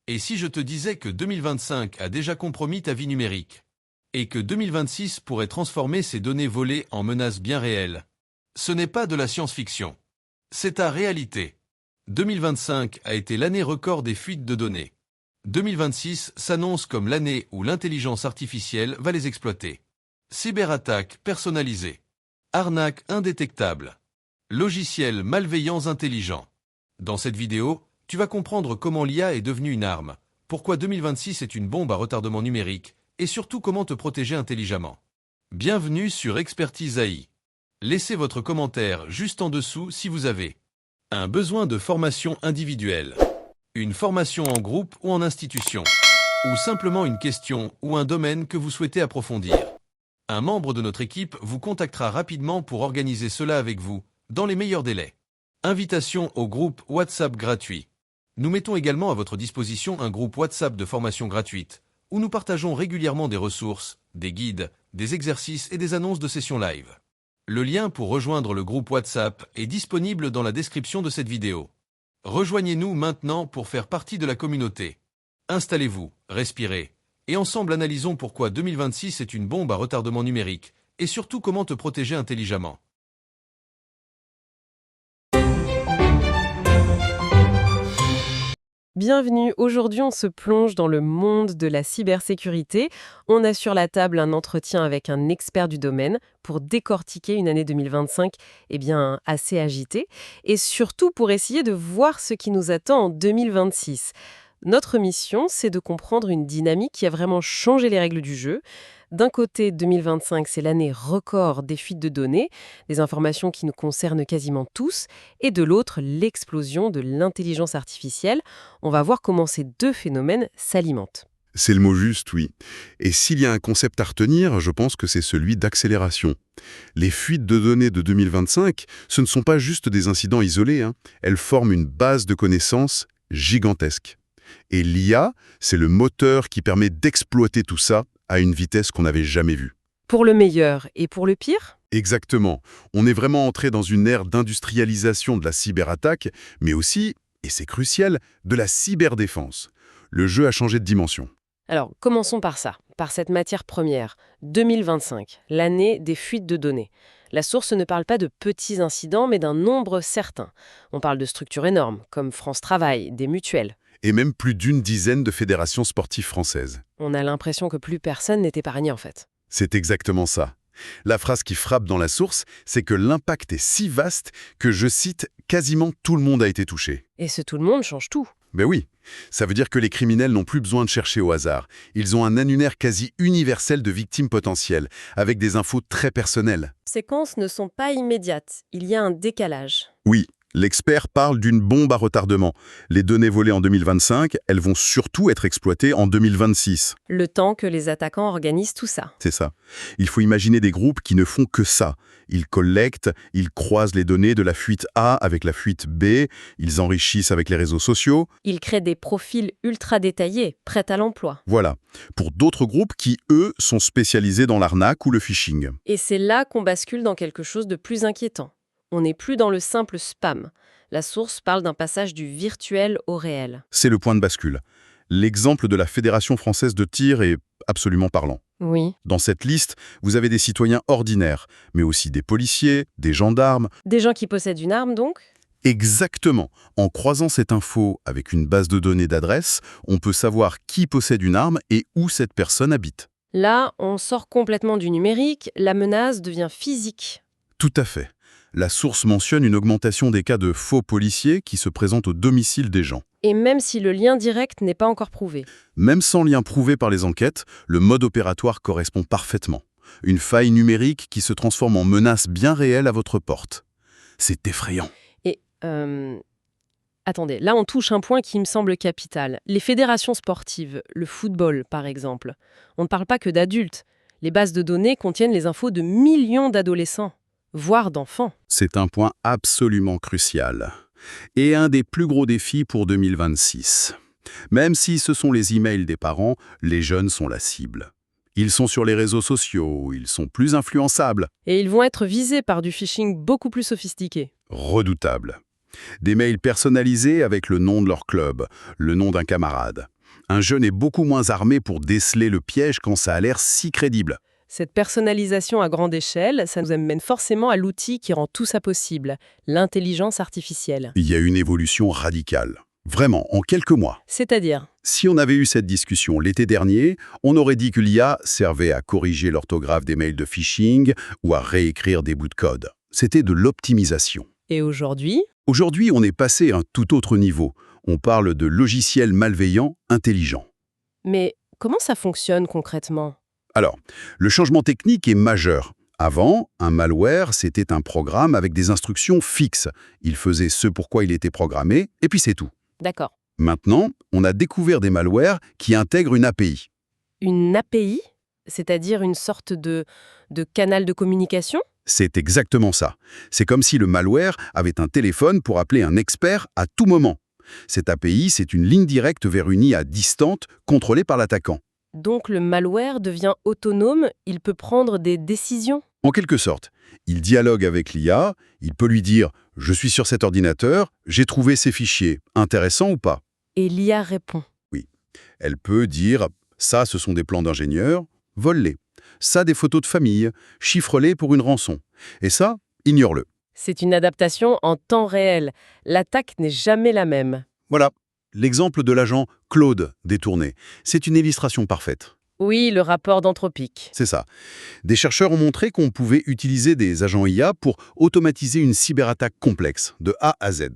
Et si je te disais que 2025 a déjà compromis ta vie numérique? Et que 2026 pourrait transformer ces données volées en menaces bien réelles? Ce n'est pas de la science-fiction. C'est ta réalité. 2025 a été l'année record des fuites de données. 2026 s'annonce comme l'année où l'intelligence artificielle va les exploiter. Cyberattaques personnalisées. Arnaques indétectables. Logiciels malveillants intelligents. Dans cette vidéo, tu vas comprendre comment l'IA est devenue une arme, pourquoi 2026 est une bombe à retardement numérique, et surtout comment te protéger intelligemment. Bienvenue sur Expertise AI. Laissez votre commentaire juste en dessous si vous avez un besoin de formation individuelle, une formation en groupe ou en institution, ou simplement une question ou un domaine que vous souhaitez approfondir. Un membre de notre équipe vous contactera rapidement pour organiser cela avec vous, dans les meilleurs délais. Invitation au groupe WhatsApp gratuit. Nous mettons également à votre disposition un groupe WhatsApp de formation gratuite, où nous partageons régulièrement des ressources, des guides, des exercices et des annonces de sessions live. Le lien pour rejoindre le groupe WhatsApp est disponible dans la description de cette vidéo. Rejoignez-nous maintenant pour faire partie de la communauté. Installez-vous, respirez, et ensemble analysons pourquoi 2026 est une bombe à retardement numérique, et surtout comment te protéger intelligemment. Bienvenue, aujourd'hui on se plonge dans le monde de la cybersécurité. On a sur la table un entretien avec un expert du domaine pour décortiquer une année 2025 assez agitée et surtout pour essayer de voir ce qui nous attend en 2026. Notre mission, c'est de comprendre une dynamique qui a vraiment changé les règles du jeu. D'un côté, 2025, c'est l'année record des fuites de données, des informations qui nous concernent quasiment tous, et de l'autre, l'explosion de l'intelligence artificielle. On va voir comment ces deux phénomènes s'alimentent. C'est le mot juste, oui. Et s'il y a un concept à retenir, je pense que c'est celui d'accélération. Les fuites de données de 2025, ce ne sont pas juste des incidents isolés, Elles forment une base de connaissances gigantesque. Et l'IA, c'est le moteur qui permet d'exploiter tout ça à une vitesse qu'on n'avait jamais vue. Pour le meilleur et pour le pire ? Exactement. On est vraiment entré dans une ère d'industrialisation de la cyberattaque, mais aussi, et c'est crucial, de la cyberdéfense. Le jeu a changé de dimension. Alors, commençons par ça, par cette matière première. 2025, l'année des fuites de données. La source ne parle pas de petits incidents, mais d'un nombre certain. On parle de structures énormes, comme France Travail, des mutuelles. Et même plus d'une dizaine de fédérations sportives françaises. On a l'impression que plus personne n'est épargné en fait. C'est exactement ça. La phrase qui frappe dans la source, c'est que l'impact est si vaste que, je cite, « quasiment tout le monde a été touché ». Et ce tout le monde change tout. Ben oui, ça veut dire que les criminels n'ont plus besoin de chercher au hasard. Ils ont un annuaire quasi universel de victimes potentielles, avec des infos très personnelles. Les séquences ne sont pas immédiates, il y a un décalage. Oui, l'expert parle d'une bombe à retardement. Les données volées en 2025, elles vont surtout être exploitées en 2026. Le temps que les attaquants organisent tout ça. C'est ça. Il faut imaginer des groupes qui ne font que ça. Ils collectent, ils croisent les données de la fuite A avec la fuite B, ils enrichissent avec les réseaux sociaux. Ils créent des profils ultra détaillés, prêts à l'emploi. Voilà. Pour d'autres groupes qui, eux, sont spécialisés dans l'arnaque ou le phishing. Et c'est là qu'on bascule dans quelque chose de plus inquiétant. On n'est plus dans le simple spam. La source parle d'un passage du virtuel au réel. C'est le point de bascule. L'exemple de la Fédération française de tir est absolument parlant. Oui. Dans cette liste, vous avez des citoyens ordinaires, mais aussi des policiers, des gendarmes. Des gens qui possèdent une arme, donc ? Exactement. En croisant cette info avec une base de données d'adresses, on peut savoir qui possède une arme et où cette personne habite. Là, on sort complètement du numérique, la menace devient physique. Tout à fait. La source mentionne une augmentation des cas de faux policiers qui se présentent au domicile des gens. Et même si le lien direct n'est pas encore prouvé. Même sans lien prouvé par les enquêtes, le mode opératoire correspond parfaitement. Une faille numérique qui se transforme en menace bien réelle à votre porte. C'est effrayant. Et, attendez, là on touche un point qui me semble capital. Les fédérations sportives, le football par exemple, on ne parle pas que d'adultes. Les bases de données contiennent les infos de millions d'adolescents, voire d'enfants. C'est un point absolument crucial. Et un des plus gros défis pour 2026. Même si ce sont les emails des parents, les jeunes sont la cible. Ils sont sur les réseaux sociaux, ils sont plus influençables. Et ils vont être visés par du phishing beaucoup plus sophistiqué. Redoutable. Des mails personnalisés avec le nom de leur club, le nom d'un camarade. Un jeune est beaucoup moins armé pour déceler le piège quand ça a l'air si crédible. Cette personnalisation à grande échelle, ça nous amène forcément à l'outil qui rend tout ça possible, l'intelligence artificielle. Il y a une évolution radicale. Vraiment, en quelques mois. C'est-à-dire, Si on avait eu cette discussion l'été dernier, on aurait dit que l'IA servait à corriger l'orthographe des mails de phishing ou à réécrire des bouts de code. C'était de l'optimisation. et aujourd'hui, Aujourd'hui, on est passé à un tout autre niveau. On parle de logiciels malveillants intelligents. mais comment ça fonctionne concrètement? Alors, le changement technique est majeur. Avant, un malware, c'était un programme avec des instructions fixes. Il faisait ce pourquoi il était programmé, et puis c'est tout. D'accord. Maintenant, on a découvert des malwares qui intègrent une API. Une API, c'est-à-dire une sorte de canal de communication? C'est exactement ça. C'est comme si le malware avait un téléphone pour appeler un expert à tout moment. Cette API, c'est une ligne directe vers une IA distante, contrôlée par l'attaquant. Donc le malware devient autonome, il peut prendre des décisions? En quelque sorte, il dialogue avec l'IA, il peut lui dire « Je suis sur cet ordinateur, j'ai trouvé ces fichiers, intéressants ou pas ?» Et l'IA répond. Elle peut dire « Ça, ce sont des plans d'ingénieurs, vole-les. Ça, des photos de famille, chiffre-les pour une rançon. Et ça, ignore-le. C'est une adaptation en temps réel. L'attaque n'est jamais la même. » Voilà, l'exemple de l'agent Claude détourné. C'est une illustration parfaite. Oui, le rapport d'Anthropic. C'est ça. Des chercheurs ont montré qu'on pouvait utiliser des agents IA pour automatiser une cyberattaque complexe, de A à Z,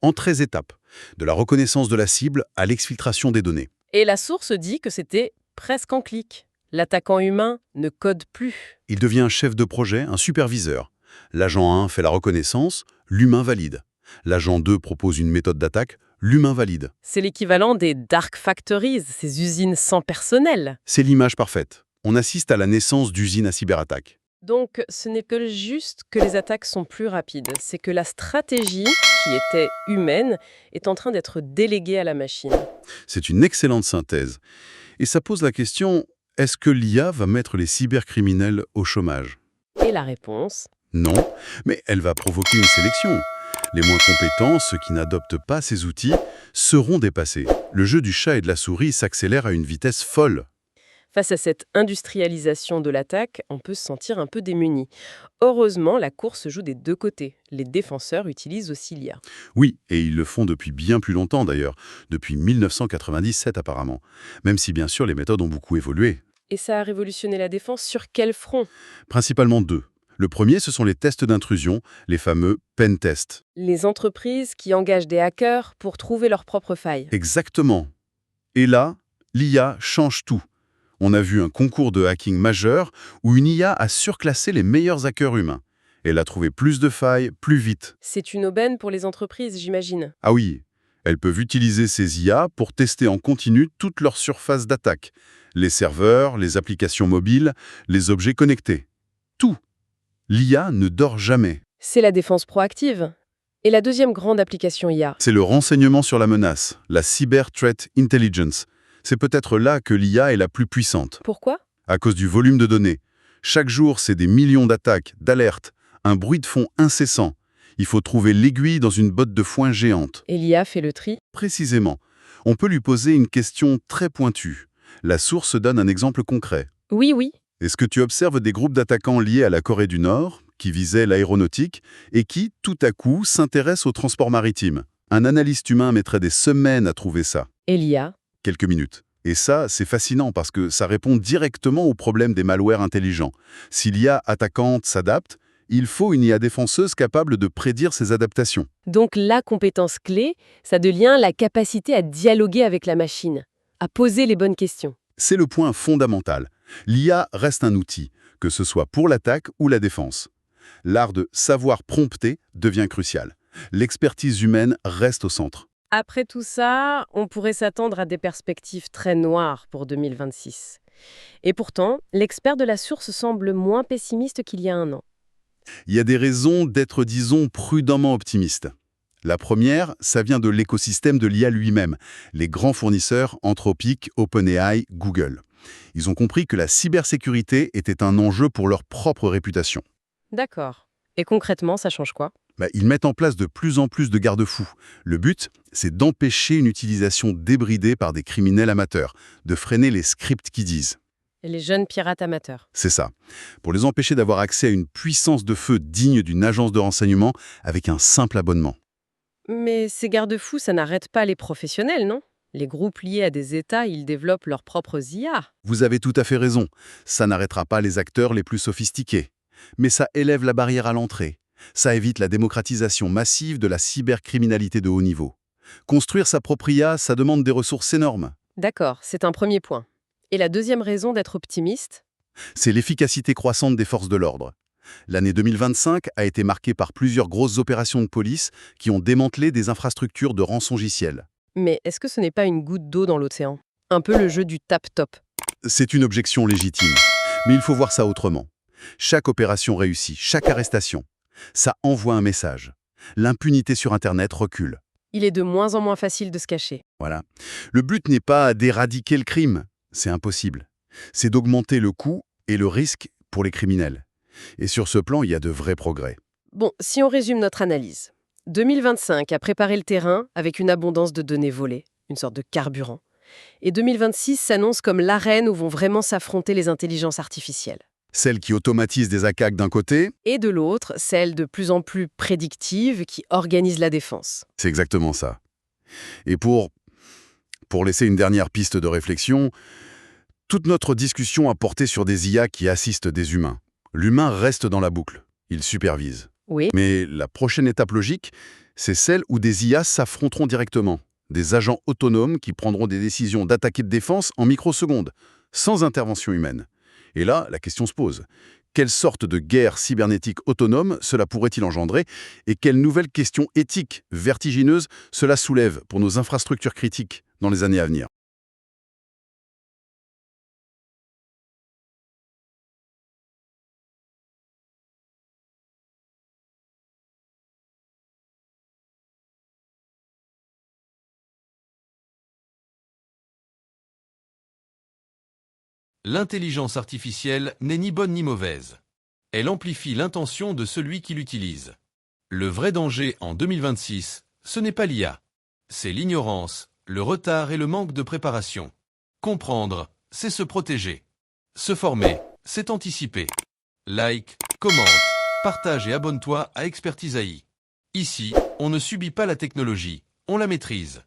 en 13 étapes, de la reconnaissance de la cible à l'exfiltration des données. Et la source dit que c'était presque en clic. L'attaquant humain ne code plus. Il devient un chef de projet, un superviseur. L'agent 1 fait la reconnaissance, l'humain valide. L'agent 2 propose une méthode d'attaque, l'humain valide. C'est l'équivalent des dark factories, ces usines sans personnel. C'est l'image parfaite. On assiste à la naissance d'usines à cyberattaque. Donc, ce n'est que juste que les attaques sont plus rapides. C'est que la stratégie, qui était humaine, est en train d'être déléguée à la machine. C'est une excellente synthèse. Et ça pose la question, est-ce que l'IA va mettre les cybercriminels au chômage? Et la réponse? Non, mais elle va provoquer une sélection. Les moins compétents, ceux qui n'adoptent pas ces outils, seront dépassés. Le jeu du chat et de la souris s'accélère à une vitesse folle. Face à cette industrialisation de l'attaque, on peut se sentir un peu démuni. Heureusement, la course se joue des deux côtés. Les défenseurs utilisent aussi l'IA. Oui, et ils le font depuis bien plus longtemps d'ailleurs, depuis 1997 apparemment, même si bien sûr les méthodes ont beaucoup évolué. Et ça a révolutionné la défense sur quel front? Principalement deux. Le premier, ce sont les tests d'intrusion, les fameux pen tests. Les entreprises qui engagent des hackers pour trouver leurs propres failles. Exactement. Et là, l'IA change tout. On a vu un concours de hacking majeur où une IA a surclassé les meilleurs hackers humains. Elle a trouvé plus de failles, plus vite. C'est une aubaine pour les entreprises, j'imagine. Ah oui, elles peuvent utiliser ces IA pour tester en continu toute leur surface d'attaque. Les serveurs, les applications mobiles, les objets connectés. Tout. L'IA ne dort jamais. C'est la défense proactive. Et la deuxième grande application IA. C'est le renseignement sur la menace, la Cyber Threat Intelligence. C'est peut-être là que l'IA est la plus puissante. Pourquoi? À cause du volume de données. Chaque jour, c'est des millions d'attaques, d'alertes, un bruit de fond incessant. Il faut trouver l'aiguille dans une botte de foin géante. Et l'IA fait le tri. Précisément. On peut lui poser une question très pointue. La source donne un exemple concret. Oui. Est-ce que tu observes des groupes d'attaquants liés à la Corée du Nord, qui visaient l'aéronautique, et qui, tout à coup, s'intéressent au transport maritime? Un analyste humain mettrait des semaines à trouver ça. Et l'IA? Quelques minutes. Et ça, c'est fascinant parce que ça répond directement au problème des malwares intelligents. Si l'IA attaquante s'adapte, il faut une IA défenseuse capable de prédire ces adaptations. Donc la compétence clé, ça devient la capacité à dialoguer avec la machine, à poser les bonnes questions. C'est le point fondamental. L'IA reste un outil, que ce soit pour l'attaque ou la défense. L'art de savoir prompter devient crucial. L'expertise humaine reste au centre. Après tout ça, on pourrait s'attendre à des perspectives très noires pour 2026. Et pourtant, l'expert de la source semble moins pessimiste qu'il y a un an. Il y a des raisons d'être, disons, prudemment optimiste. La première, ça vient de l'écosystème de l'IA lui-même, les grands fournisseurs Anthropic, OpenAI, Google. Ils ont compris que la cybersécurité était un enjeu pour leur propre réputation. D'accord. Et concrètement, ça change quoi? Ils mettent en place de plus en plus de garde-fous. Le but, c'est d'empêcher une utilisation débridée par des criminels amateurs, de freiner les scripts qui disent. Et les jeunes pirates amateurs. C'est ça. Pour les empêcher d'avoir accès à une puissance de feu digne d'une agence de renseignement avec un simple abonnement. Mais ces garde-fous, ça n'arrête pas les professionnels, non? Les groupes liés à des États, ils développent leurs propres IA. Vous avez tout à fait raison. Ça n'arrêtera pas les acteurs les plus sophistiqués. Mais ça élève la barrière à l'entrée. Ça évite la démocratisation massive de la cybercriminalité de haut niveau. Construire sa propre IA, ça demande des ressources énormes. D'accord, c'est un premier point. Et la deuxième raison d'être optimiste? C'est l'efficacité croissante des forces de l'ordre. L'année 2025 a été marquée par plusieurs grosses opérations de police qui ont démantelé des infrastructures de rançongiciel. Mais est-ce que ce n'est pas une goutte d'eau dans l'océan? Un peu le jeu du tap-top. C'est une objection légitime, mais il faut voir ça autrement. Chaque opération réussie, chaque arrestation, ça envoie un message. L'impunité sur Internet recule. Il est de moins en moins facile de se cacher. Voilà. Le but n'est pas d'éradiquer le crime, c'est impossible. C'est d'augmenter le coût et le risque pour les criminels. Et sur ce plan, il y a de vrais progrès. Bon, si on résume notre analyse. 2025 a préparé le terrain avec une abondance de données volées, une sorte de carburant. Et 2026 s'annonce comme l'arène où vont vraiment s'affronter les intelligences artificielles. Celles qui automatisent des attaques d'un côté, Et de l'autre, celles de plus en plus prédictives qui organisent la défense. c'est exactement ça. Et pour laisser une dernière piste de réflexion, toute notre discussion a porté sur des IA qui assistent des humains. L'humain reste dans la boucle, il supervise. Oui. Mais la prochaine étape logique, c'est celle où des IA s'affronteront directement. Des agents autonomes qui prendront des décisions d'attaque et de défense en microsecondes, sans intervention humaine. Et là, la question se pose. Quelle sorte de guerre cybernétique autonome cela pourrait-il engendrer? Et quelles nouvelles questions éthiques vertigineuses cela soulève pour nos infrastructures critiques dans les années à venir? L'intelligence artificielle n'est ni bonne ni mauvaise. Elle amplifie l'intention de celui qui l'utilise. Le vrai danger en 2026, ce n'est pas l'IA. C'est l'ignorance, le retard et le manque de préparation. Comprendre, c'est se protéger. Se former, c'est anticiper. Like, commente, partage et abonne-toi à Expertise AI. Ici, on ne subit pas la technologie, on la maîtrise.